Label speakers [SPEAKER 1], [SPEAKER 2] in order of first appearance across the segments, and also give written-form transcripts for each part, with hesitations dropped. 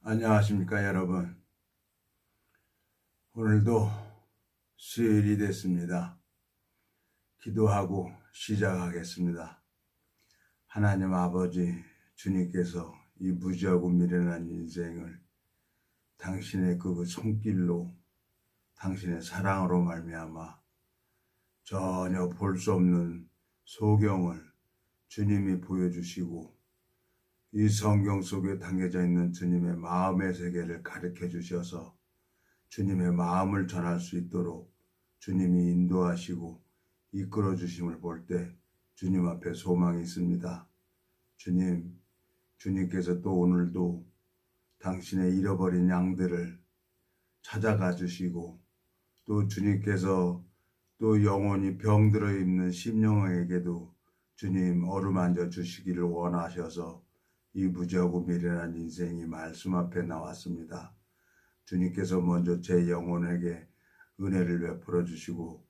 [SPEAKER 1] 안녕하십니까 여러분. 오늘도 수요일이 됐습니다. 기도하고 시작하겠습니다. 하나님 아버지 주님께서 이 무지하고 미련한 인생을 당신의 그 손길로 당신의 사랑으로 말미암아 전혀 볼 수 없는 소경을 주님이 보여주시고 이 성경 속에 담겨져 있는 주님의 마음의 세계를 가르쳐 주셔서 주님의 마음을 전할 수 있도록 주님이 인도하시고 이끌어 주심을 볼 때 주님 앞에 소망이 있습니다. 주님께서 또 오늘도 당신의 잃어버린 양들을 찾아가 주시고 또 주님께서 또 영혼이 병들어 있는 심령에게도 주님 어루만져 주시기를 원하셔서 이 무지하고 미련한 인생이 말씀 앞에 나왔습니다. 주님께서 먼저 제 영혼에게 은혜를 베풀어 주시고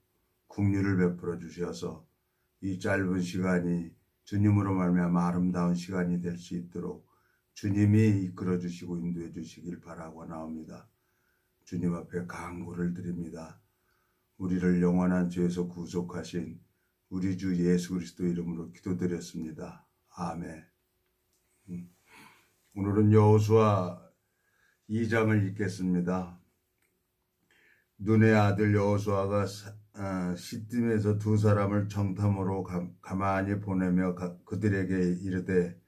[SPEAKER 1] 긍휼을 베풀어 주셔서 이 짧은 시간이 주님으로 말미암아 아름다운 시간이 될 수 있도록 주님이 이끌어 주시고 인도해 주시길 바라고 나옵니다. 주님 앞에 간구를 드립니다. 우리를 영원한 죄에서 구속하신 우리 주 예수 그리스도 이름으로 기도드렸습니다. 아멘. 오늘은 여호수아 2장을 읽겠습니다. 눈의 아들 여호수아가 시딤에서 두 사람을 정탐으로 가만히 보내며 그들에게 이르되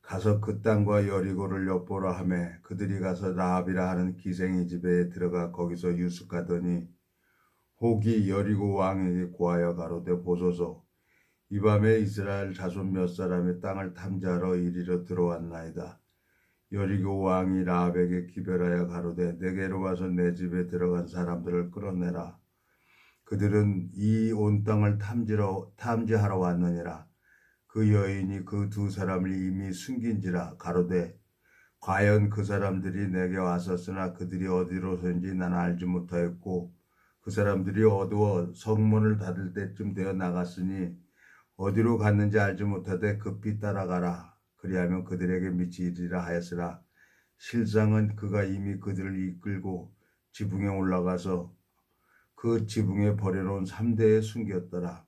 [SPEAKER 1] 가서 그 땅과 여리고를 엿보라 하매 그들이 가서 라합이라 하는 기생의 집에 들어가 거기서 유숙하더니 혹이 여리고 왕에게 고하여 가로되 보소서 이 밤에 이스라엘 자손 몇 사람의 땅을 탐지하러 이리로 들어왔나이다. 여리고 왕이 라합에게 기별하여 가로되 내게로 와서 내 집에 들어간 사람들을 끌어내라. 그들은 이 온 땅을 탐지하러 왔느니라. 그 여인이 그 두 사람을 이미 숨긴지라. 가로되 과연 그 사람들이 내게 왔었으나 그들이 어디로선지 나는 알지 못하였고 그 사람들이 어두워 성문을 닫을 때쯤 되어 나갔으니 어디로 갔는지 알지 못하되 급히 따라가라. 그리하면 그들에게 미치리라 하였으나 실상은 그가 이미 그들을 이끌고 지붕에 올라가서 그 지붕에 버려놓은 3대에 숨겼더라.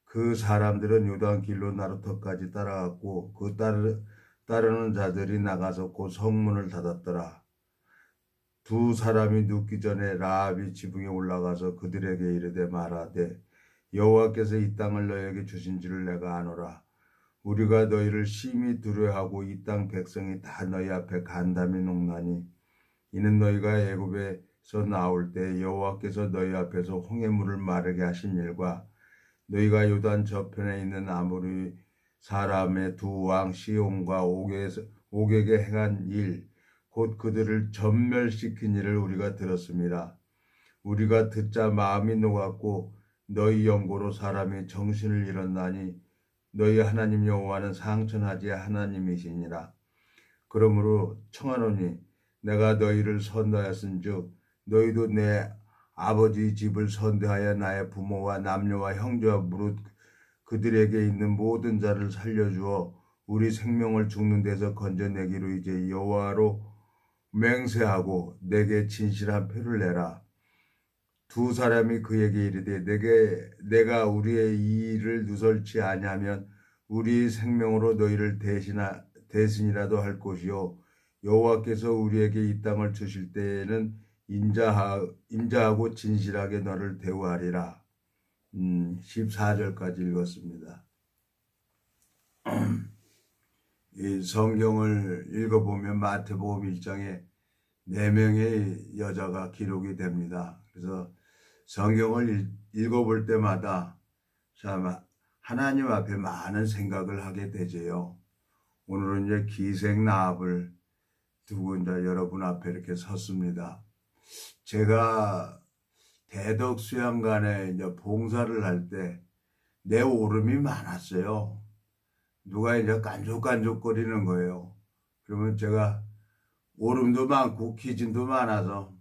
[SPEAKER 1] 그 사람들은 요단길로 나루터까지 따라갔고 그 따르는 자들이 나가서 곧 성문을 닫았더라. 두 사람이 눕기 전에 라합이 지붕에 올라가서 그들에게 이르되 말하되 여호와께서 이 땅을 너희에게 주신 줄을 내가 아노라. 우리가 너희를 심히 두려워하고 이 땅 백성이 다 너희 앞에 간담이 녹나니 이는 너희가 애굽에서 나올 때 여호와께서 너희 앞에서 홍해물을 마르게 하신 일과 너희가 요단 저편에 있는 아모리 사람의 두 왕 시온과 옥에게 행한 일 곧 그들을 전멸시킨 일을 우리가 들었습니다. 우리가 듣자 마음이 녹았고 너희 연고로 사람이 정신을 잃었나니 너희 하나님 여호와는 상천하지 하나님이시니라. 그러므로 청하노니 내가 너희를 선대하였은즉 너희도 내 아버지 집을 선대하여 나의 부모와 남녀와 형제와 무릇 그들에게 있는 모든 자를 살려주어 우리 생명을 죽는 데서 건져내기로 이제 여호와로 맹세하고 내게 진실한 표를 내라. 두 사람이 그에게 이르되 내가 우리의 이 일을 누설치 아니하면 우리 생명으로 너희를 대신이라도 할 것이요 여호와께서 우리에게 이 땅을 주실 때에는 인자하고 진실하게 너를 대우하리라. 14절까지 읽었습니다. 이 성경을 읽어보면 마태복음 1장에 4명의 여자가 기록이 됩니다. 그래서 성경을 읽어볼 때마다 참 하나님 앞에 많은 생각을 하게 되지요. 오늘은 이제 기생 라합을 두고 이제 여러분 앞에 이렇게 섰습니다. 제가 대덕 수양관에 이제 봉사를 할 때 내 오름이 많았어요. 누가 이제 깐족깐족거리는 거예요. 그러면 제가 오름도 많고 기진도 많아서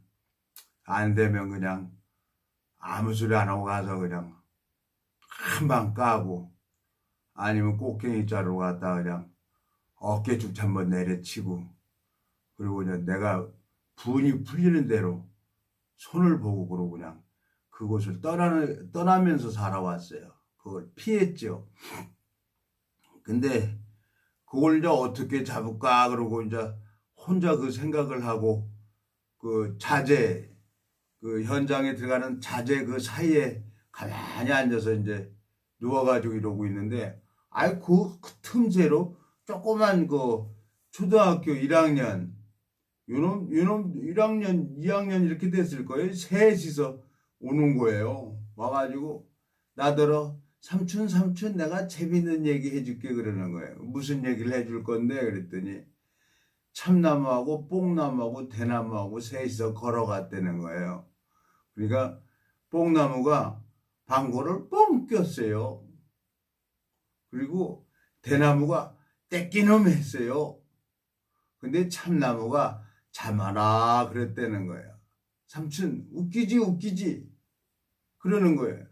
[SPEAKER 1] 안 되면 그냥 아무 소리 안 하고 가서 그냥 한 방 까고 아니면 꽃갱이 자루로 갔다 그냥 어깨 죽 한번 내려치고 그리고 그냥 내가 분이 풀리는 대로 손을 보고 그러고 그냥 그곳을 떠나면서 살아왔어요. 그걸 피했죠. 근데 그걸 이제 어떻게 잡을까 그러고 이제 혼자 그 생각을 하고 그 자재 그 현장에 들어가는 자재 그 사이에 가만히 앉아서 이제 누워가지고 이러고 있는데 아이 그 틈새로 조그만 그 초등학교 1학년 요놈 1학년 2학년 이렇게 됐을 거예요. 셋이서 오는 거예요. 와가지고 나더러 삼촌 내가 재밌는 얘기 해줄게 그러는 거예요. 무슨 얘기를 해줄 건데 그랬더니 참나무하고 뽕나무하고 대나무하고 셋이서 걸어갔다는 거예요. 그러니까 뽕나무가 방구를 뽕 꼈어요. 그리고 대나무가 떼끼놈 했어요. 근데 참나무가 참아라 그랬다는 거예요. 삼촌 웃기지 그러는 거예요.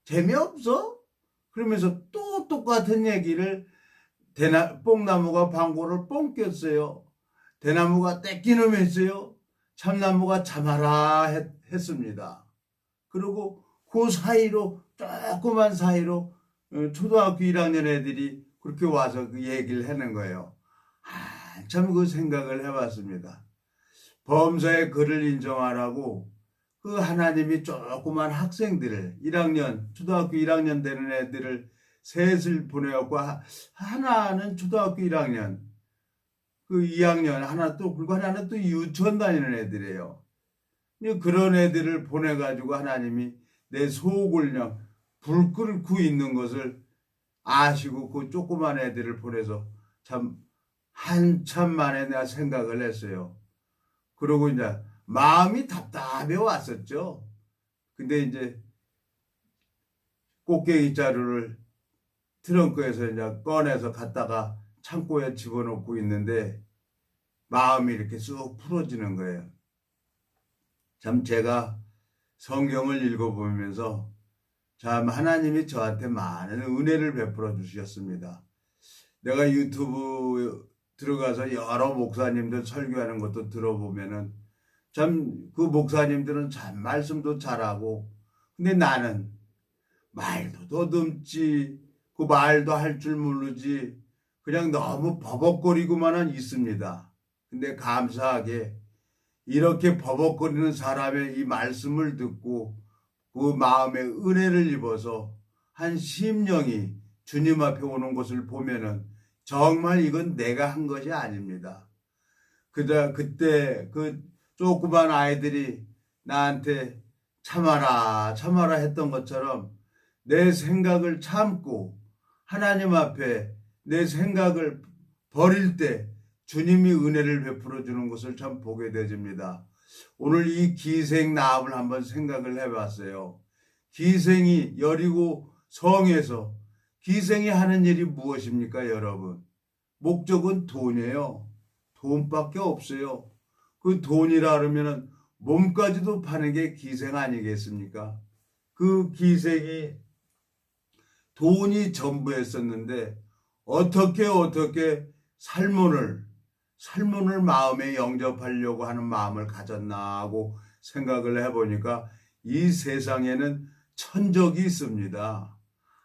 [SPEAKER 1] 재미없어? 그러면서 또 똑같은 얘기를 뽕나무가 방구를 뽕 꼈어요. 대나무가 떼끼놈 했어요. 참나무가 참아라 했습니다. 그리고 그 사이로 조그만 사이로 초등학교 1학년 애들이 그렇게 와서 그 얘기를 하는 거예요. 한참 그 생각을 해봤습니다. 범사의 그를 인정하라고 그 하나님이 조그만 학생들을 1학년 초등학교 1학년 되는 애들을 셋을 보내갖고 하나는 초등학교 1학년 그 2학년 하나 또 그리고 하나는 또 유치원 다니는 애들이에요. 그런 애들을 보내가지고 하나님이 내 속을 그냥 불 끓고 있는 것을 아시고 그 조그만 애들을 보내서 참 한참 만에 내가 생각을 했어요. 그러고 이제 마음이 답답해 왔었죠. 근데 이제 꽃게기 자루를 트렁크에서 이제 꺼내서 갖다가 창고에 집어넣고 있는데 마음이 이렇게 쑥 풀어지는 거예요. 참 제가 성경을 읽어보면서 참 하나님이 저한테 많은 은혜를 베풀어 주셨습니다. 내가 유튜브 들어가서 여러 목사님들 설교하는 것도 들어보면은 참 그 목사님들은 참 말씀도 잘하고 근데 나는 말도 더듬지 그 말도 할 줄 모르지 그냥 너무 버벅거리고만 있습니다. 근데 감사하게 이렇게 버벅거리는 사람의 이 말씀을 듣고 그 마음에 은혜를 입어서 한 심령이 주님 앞에 오는 것을 보면은 정말 이건 내가 한 것이 아닙니다. 그때 그 조그만 아이들이 나한테 참아라 했던 것처럼 내 생각을 참고 하나님 앞에 내 생각을 버릴 때 주님이 은혜를 베풀어 주는 것을 참 보게 되집니다. 오늘 이 기생 나합을 한번 생각을 해봤어요. 기생이 여리고 성에서 기생이 하는 일이 무엇입니까, 여러분? 목적은 돈이에요. 돈밖에 없어요. 그 돈이라 그러면은 몸까지도 파는 게 기생 아니겠습니까? 그 기생이 돈이 전부였었는데 어떻게 살몬을 마음에 영접하려고 하는 마음을 가졌나 하고 생각을 해보니까 이 세상에는 천적이 있습니다.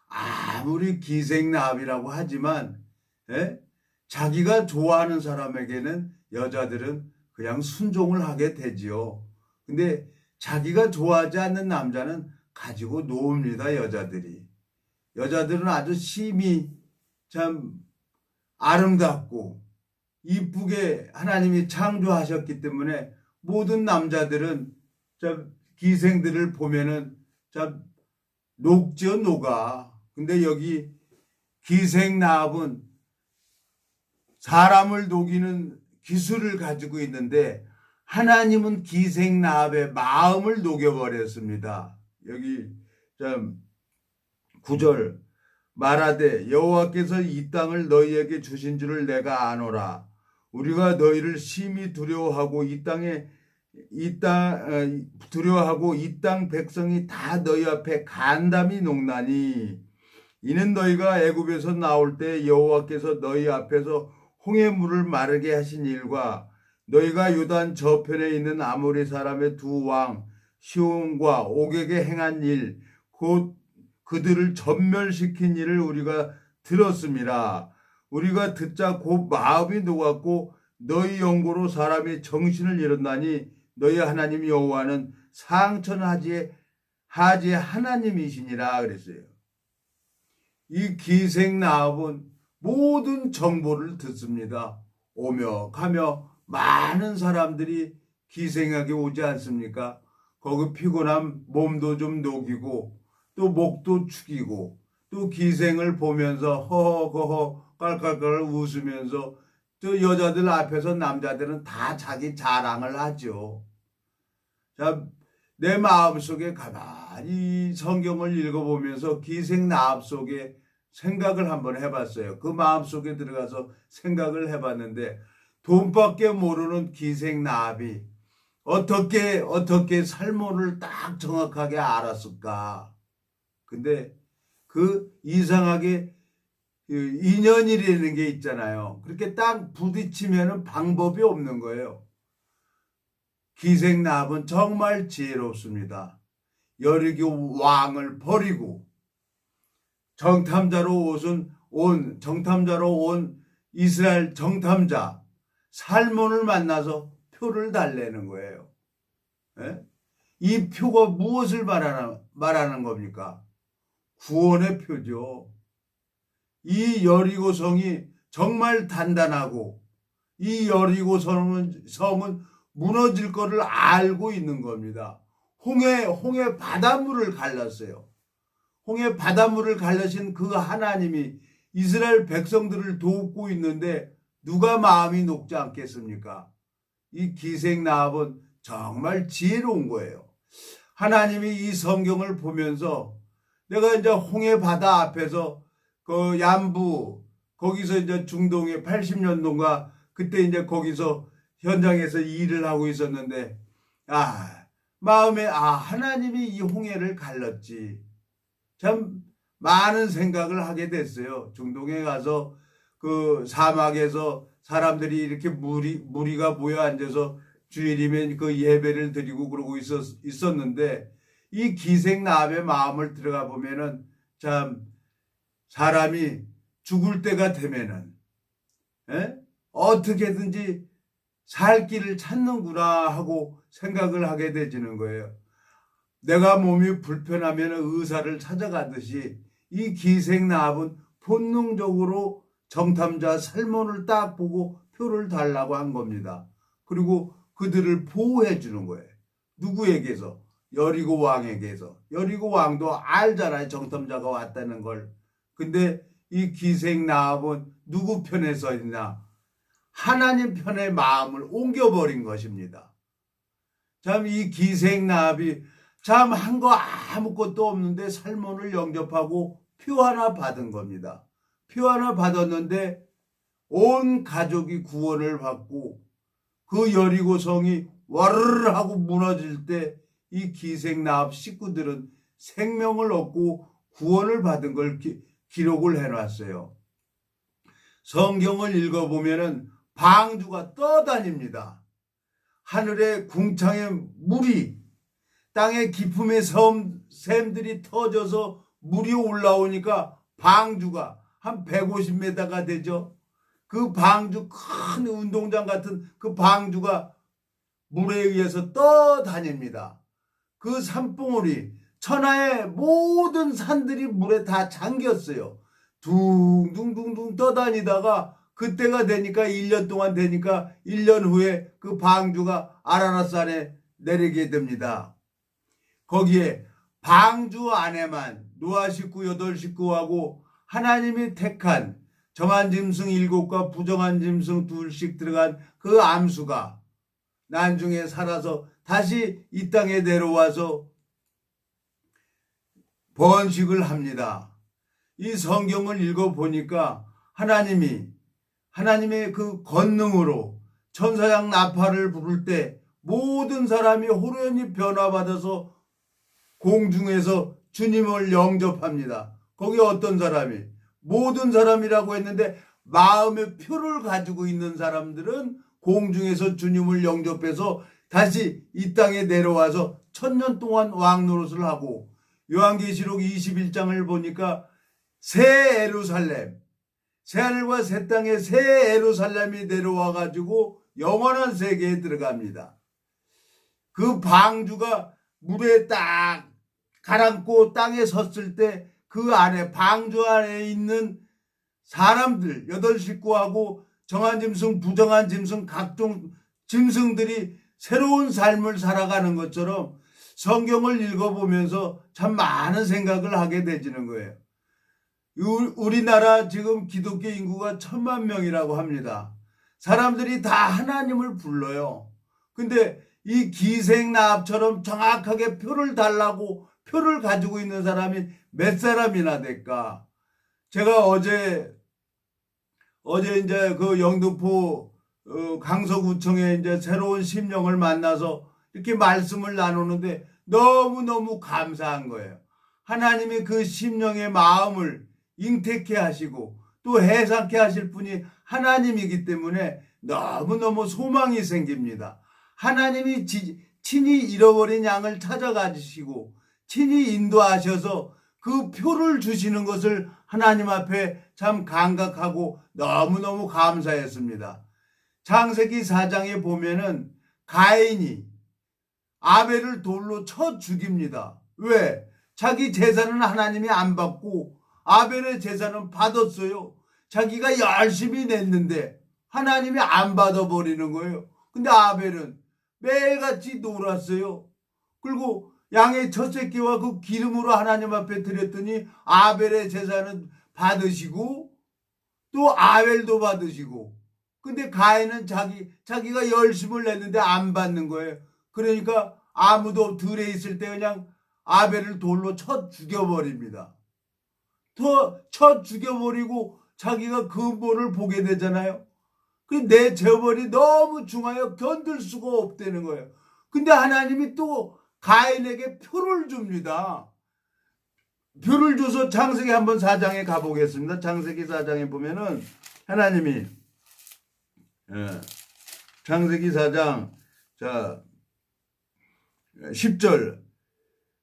[SPEAKER 1] 아무리 기생나합이라고 하지만 자기가 좋아하는 사람에게는 여자들은 그냥 순종을 하게 되지요. 근데 자기가 좋아하지 않는 남자는 가지고 노옵니다. 여자들은 아주 심히 참 아름답고 이쁘게 하나님이 창조하셨기 때문에 모든 남자들은 참 기생들을 보면은 참 녹지요, 녹아. 근데 여기 기생나합은 사람을 녹이는 기술을 가지고 있는데 하나님은 기생나합의 마음을 녹여버렸습니다. 여기 참 9절 말하되 여호와께서 이 땅을 너희에게 주신 줄을 내가 아노라. 우리가 너희를 심히 두려워하고 이 땅 백성이 다 너희 앞에 간담이 녹나니 이는 너희가 애굽에서 나올 때 여호와께서 너희 앞에서 홍해 물을 마르게 하신 일과 너희가 요단 저편에 있는 아모리 사람의 두 왕 시온과 옥에게 행한 일, 곧 그들을 전멸시킨 일을 우리가 들었습니다. 우리가 듣자 곧 마음이 녹았고 너희 영고로 사람이 정신을 잃었나니 너희 하나님 여호와는 상천하지의 하나님이시니라 그랬어요. 이 기생 나합은 모든 정보를 듣습니다. 오며 가며 많은 사람들이 기생하게 오지 않습니까? 거기 피곤한 몸도 좀 녹이고 또 목도 축이고 또 기생을 보면서 허허허허 깔깔깔 웃으면서 또 여자들 앞에서 남자들은 다 자기 자랑을 하죠. 자, 내 마음속에 가만히 성경을 읽어보면서 기생 나합 속에 생각을 한번 해봤어요. 그 마음속에 들어가서 생각을 해봤는데 돈밖에 모르는 기생 나합이 어떻게 살모를 딱 정확하게 알았을까? 근데 그 이상하게 인연이라는 게 있잖아요. 그렇게 딱 부딪히면 방법이 없는 거예요. 기생 나합은 정말 지혜롭습니다. 여리고 왕을 버리고 정탐자로 온 이스라엘 정탐자 살몬을 만나서 표를 달래는 거예요. 예? 이 표가 무엇을 말하는 겁니까? 구원의 표죠. 이 여리고성이 정말 단단하고 이 여리고성은 무너질 것을 알고 있는 겁니다. 홍해 바닷물을 갈랐어요. 홍해 바닷물을 갈라신 그 하나님이 이스라엘 백성들을 돕고 있는데 누가 마음이 녹지 않겠습니까? 이 기생 나합은 정말 지혜로운 거예요. 하나님이 이 성경을 보면서 내가 이제 홍해 바다 앞에서 그 양부 거기서 이제 중동의 80년도인가 그때 이제 거기서 현장에서 일을 하고 있었는데 마음에 하나님이 이 홍해를 갈랐지. 참 많은 생각을 하게 됐어요. 중동에 가서 그 사막에서 사람들이 이렇게 무리가 모여 앉아서 주일이면 그 예배를 드리고 그러고 있었는데 이 기생 나합의 마음을 들어가 보면은 참 사람이 죽을 때가 되면은 어떻게든지 살 길을 찾는구나 하고 생각을 하게 되지는 거예요. 내가 몸이 불편하면 의사를 찾아가듯이 이 기생 나합은 본능적으로 정탐자 살몬을 딱 보고 표를 달라고 한 겁니다. 그리고 그들을 보호해 주는 거예요. 누구에게서? 여리고 왕에게서. 여리고 왕도 알잖아요. 정탐자가 왔다는 걸. 근데 이 기생 나합은 누구 편에 서 있나? 하나님 편의 마음을 옮겨버린 것입니다. 참 이 기생 나합이 참 한 거 아무것도 없는데 살몬을 영접하고 표 하나 받은 겁니다. 표 하나 받았는데 온 가족이 구원을 받고 그 여리고성이 와르르 하고 무너질 때 이 기생 나합 식구들은 생명을 얻고 구원을 받은 걸 기록을 해놨어요. 성경을 읽어보면은 방주가 떠다닙니다. 하늘의 궁창에 물이 땅의 깊음에 샘들이 터져서 물이 올라오니까 방주가 한 150m가 되죠. 그 방주 큰 운동장 같은 그 방주가 물에 의해서 떠다닙니다. 그 산봉우리 천하의 모든 산들이 물에 다 잠겼어요. 둥둥둥둥 떠다니다가 그때가 되니까 1년 동안 되니까 1년 후에 그 방주가 아라랏산에 내리게 됩니다. 거기에 방주 안에만 노아 식구 8식구하고 하나님이 택한 정한 짐승 7과 부정한 짐승 2씩 들어간 그 암수가 나중에 살아서 다시 이 땅에 내려와서 번식을 합니다. 이 성경을 읽어보니까 하나님의 그 권능으로 천사장 나팔을 부를 때 모든 사람이 호련히 변화받아서 공중에서 주님을 영접합니다. 거기 어떤 사람이? 모든 사람이라고 했는데 마음의 표를 가지고 있는 사람들은 공중에서 주님을 영접해서 다시 이 땅에 내려와서 1000년 동안 왕 노릇을 하고, 요한계시록 21장을 보니까 새 예루살렘, 새하늘과 새 땅에 새 예루살렘이 내려와 가지고 영원한 세계에 들어갑니다. 그 방주가 물에 딱 가라앉고 땅에 섰을 때 그 안에, 방주 안에 있는 사람들, 8식구하고 정한 짐승, 부정한 짐승, 각종 짐승들이 새로운 삶을 살아가는 것처럼 성경을 읽어보면서 참 많은 생각을 하게 되지는 거예요. 우리나라 지금 기독교 인구가 1000만 명이라고 합니다. 사람들이 다 하나님을 불러요. 근데 이 기생나합처럼 정확하게 표를 달라고 표를 가지고 있는 사람이 몇 사람이나 될까? 제가 어제 이제 그 영등포 강서구청에 이제 새로운 심령을 만나서 이렇게 말씀을 나누는데 너무너무 감사한 거예요. 하나님이 그 심령의 마음을 잉태케 하시고 또 해상케 하실 분이 하나님이기 때문에 너무너무 소망이 생깁니다. 하나님이 친히 잃어버린 양을 찾아가시고 친히 인도하셔서 그 표를 주시는 것을 하나님 앞에 참 감격하고 너무너무 감사했습니다. 창세기 4장에 보면은 가인이 아벨을 돌로 쳐 죽입니다. 왜? 자기 제사는 하나님이 안 받고 아벨의 제사는 받았어요. 자기가 열심히 냈는데 하나님이 안 받아버리는 거예요. 근데 아벨은 매일같이 놀았어요. 그리고 양의 첫 새끼와 그 기름으로 하나님 앞에 드렸더니 아벨의 제사는 받으시고 또 아벨도 받으시고, 근데 가인은 자기가 열심을 냈는데 안 받는 거예요. 그러니까 아무도 들에 있을 때 그냥 아벨을 돌로 쳐 죽여버립니다. 쳐 죽여버리고 자기가 근본을 보게 되잖아요. 내 재벌이 너무 중하여 견딜 수가 없다는 거예요. 근데 하나님이 또 가인에게 표를 줍니다. 표를 줘서 창세기 한번 4장에 가보겠습니다. 창세기 4장에 보면은 하나님이 창세기 4장 10절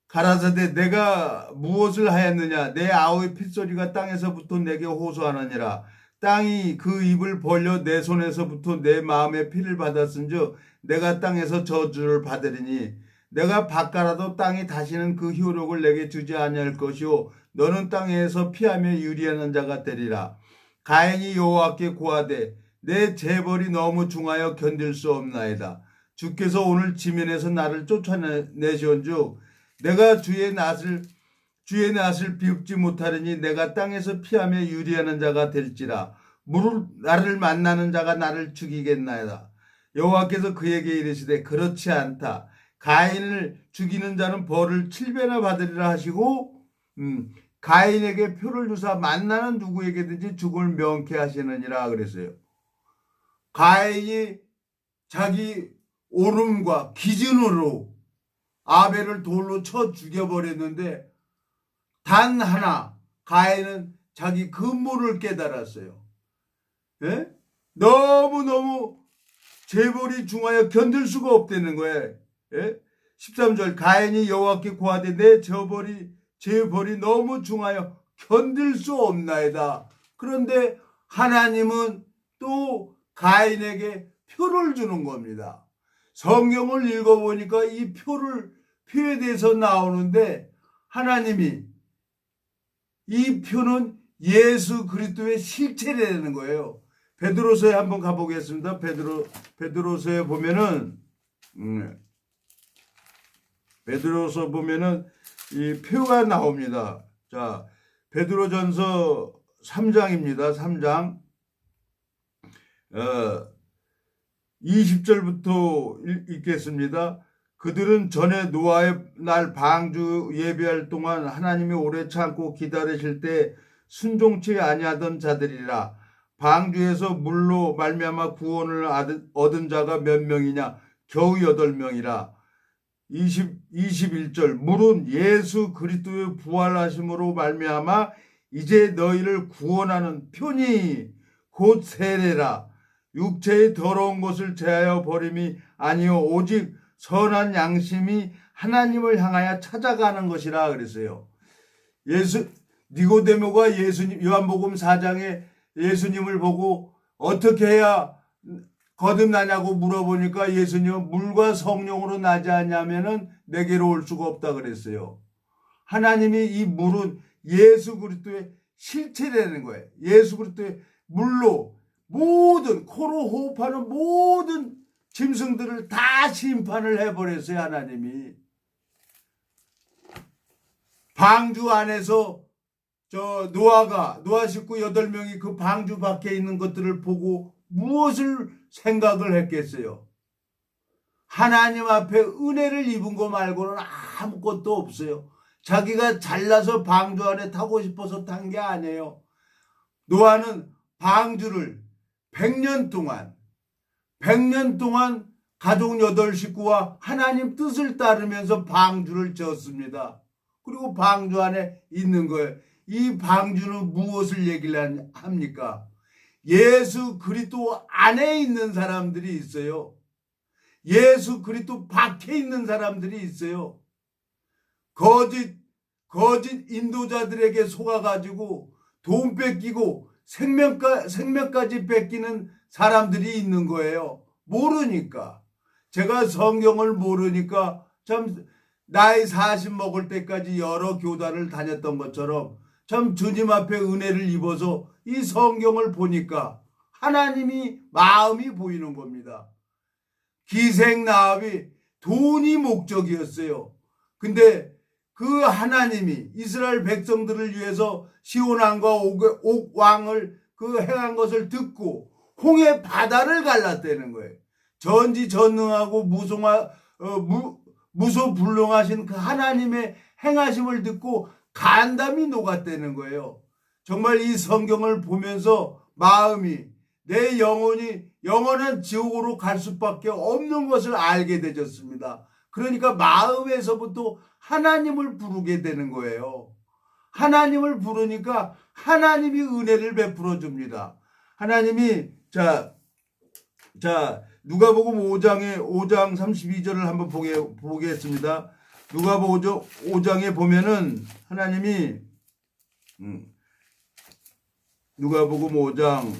[SPEAKER 1] 가라사대 내가 무엇을 하였느냐 내 아우의 핏소리가 땅에서부터 내게 호소하느니라. 땅이 그 입을 벌려 내 손에서부터 내 마음의 피를 받았은즉 내가 땅에서 저주를 받으리니 내가 밭갈아도 땅이 다시는 그 효력을 내게 주지 아니할 것이요 너는 땅에서 피하며 유리하는 자가 되리라. 가인이 여호와께 고하되 내 재벌이 너무 중하여 견딜 수 없나이다. 주께서 오늘 지면에서 나를 쫓아내시온즉 내가 주의 낯을 비웃지 못하리니 내가 땅에서 피하며 유리하는 자가 될지라. 나를 만나는 자가 나를 죽이겠나이다. 여호와께서 그에게 이르시되 그렇지 않다. 가인을 죽이는 자는 벌을 7배나 받으리라 하시고 가인에게 표를 주사 만나는 누구에게든지 죽음을 명케 하시느니라 그랬어요. 가인이 자기 오름과 기준으로 아벨을 돌로 쳐 죽여버렸는데 단 하나 가인은 자기 근본을 깨달았어요. 예? 너무너무 재벌이 중하여 견딜 수가 없다는 거예요. 예? 13절 가인이 여호와께 고하되 내 재벌이 너무 중하여 견딜 수 없나이다. 그런데 하나님은 또 가인에게 표를 주는 겁니다. 성경을 읽어보니까 이 표에 대해서 나오는데 하나님이 이 표는 예수 그리스도의 실체라는 거예요. 베드로서에 한번 가보겠습니다. 베드로서에 보면은 베드로서 보면은 이 표가 나옵니다. 자, 베드로전서 3장입니다. 3장 20절부터 읽겠습니다. 그들은 전에 노아의 날 방주 예비할 동안 하나님이 오래 참고 기다리실 때 순종치 아니하던 자들이라. 방주에서 물로 말미암아 구원을 얻은 자가 몇 명이냐? 겨우 8명이라. 21절 물은 예수 그리스도의 부활하심으로 말미암아 이제 너희를 구원하는 표니 곧 세례라. 육체의 더러운 것을 제하여 버림이 아니요 오직 선한 양심이 하나님을 향하여 찾아가는 것이라 그랬어요. 니고데모가 예수님 요한복음 4장에 예수님을 보고 어떻게 해야 거듭나냐고 물어보니까 예수님은 물과 성령으로 나지 않냐면은 내게로 올 수가 없다 그랬어요. 하나님이 이 물은 예수 그리스도의 실체라는 거예요. 예수 그리스도의 물로 모든 코로 호흡하는 모든 짐승들을 다 심판을 해버렸어요. 하나님이 방주 안에서 노아 식구 8명이 그 방주 밖에 있는 것들을 보고 무엇을 생각을 했겠어요? 하나님 앞에 은혜를 입은 거 말고는 아무것도 없어요. 자기가 잘나서 방주 안에 타고 싶어서 탄 게 아니에요. 노아는 방주를 100년 동안 가족 8식구와 하나님 뜻을 따르면서 방주를 지었습니다. 그리고 방주 안에 있는 거예요. 이 방주는 무엇을 얘기를 합니까? 예수 그리스도 안에 있는 사람들이 있어요. 예수 그리스도 밖에 있는 사람들이 있어요. 거짓 인도자들에게 속아가지고 돈 뺏기고 생명까지 뺏기는 사람들이 있는 거예요. 모르니까. 제가 성경을 모르니까 참 나이 40 먹을 때까지 여러 교단을 다녔던 것처럼 참 주님 앞에 은혜를 입어서 이 성경을 보니까 하나님이 마음이 보이는 겁니다. 기생나합이 돈이 목적이었어요. 근데 그 하나님이 이스라엘 백성들을 위해서 시온왕과 옥 왕을 그 행한 것을 듣고 홍해 바다를 갈랐다는 거예요. 전지전능하고 무소불능하신 그 하나님의 행하심을 듣고 간담이 녹았다는 거예요. 정말 이 성경을 보면서 마음이 내 영혼이 영원한 지옥으로 갈 수밖에 없는 것을 알게 되졌습니다. 그러니까 마음에서부터 하나님을 부르게 되는 거예요. 하나님을 부르니까 하나님이 은혜를 베풀어 줍니다. 하나님이 자 누가복음 5장 32절을 한번 보겠습니다. 누가복음 5장에 보면은 하나님이 누가복음 5장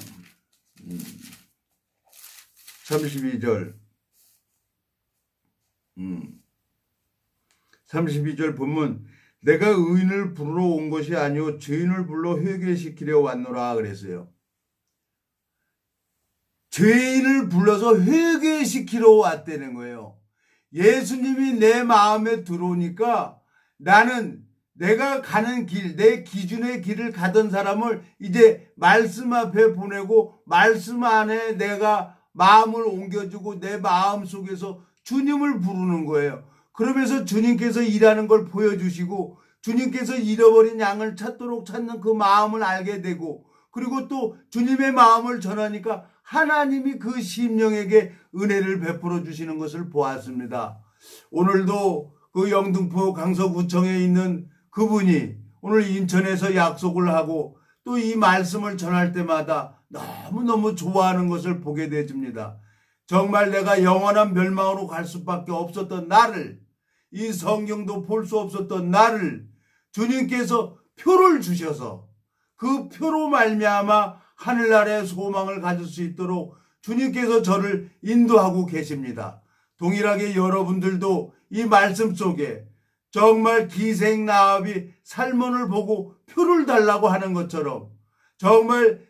[SPEAKER 1] 32절 32절 보면 내가 의인을 부르러 온 것이 아니요 죄인을 불러 회개시키려 왔노라 그랬어요. 죄인을 불러서 회개시키러 왔다는 거예요. 예수님이 내 마음에 들어오니까 나는 내가 가는 길, 내 기준의 길을 가던 사람을 이제 말씀 앞에 보내고 말씀 안에 내가 마음을 옮겨주고 내 마음 속에서 주님을 부르는 거예요. 그러면서 주님께서 일하는 걸 보여주시고 주님께서 잃어버린 양을 찾도록 찾는 그 마음을 알게 되고 그리고 또 주님의 마음을 전하니까 하나님이 그 심령에게 은혜를 베풀어 주시는 것을 보았습니다. 오늘도 그 영등포 강서구청에 있는 그분이 오늘 인천에서 약속을 하고 또 이 말씀을 전할 때마다 너무너무 좋아하는 것을 보게 되집니다. 정말 내가 영원한 멸망으로 갈 수밖에 없었던 나를, 이 성경도 볼 수 없었던 나를 주님께서 표를 주셔서 그 표로 말미암아 하늘나라의 소망을 가질 수 있도록 주님께서 저를 인도하고 계십니다. 동일하게 여러분들도 이 말씀 속에 정말 기생나합이 살몬을 보고 표를 달라고 하는 것처럼 정말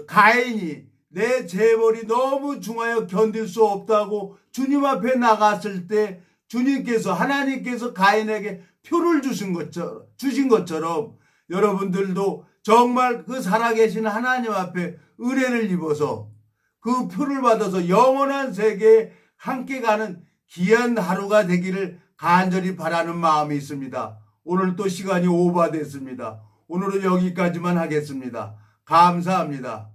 [SPEAKER 1] 가인이 내 재벌이 너무 중하여 견딜 수 없다고 주님 앞에 나갔을 때 주님께서 하나님께서 가인에게 표를 주신 것처럼 여러분들도 정말 그 살아계신 하나님 앞에 은혜를 입어서 그 표를 받아서 영원한 세계에 함께 가는 귀한 하루가 되기를 간절히 바라는 마음이 있습니다. 오늘 또 시간이 오버됐습니다. 오늘은 여기까지만 하겠습니다. 감사합니다.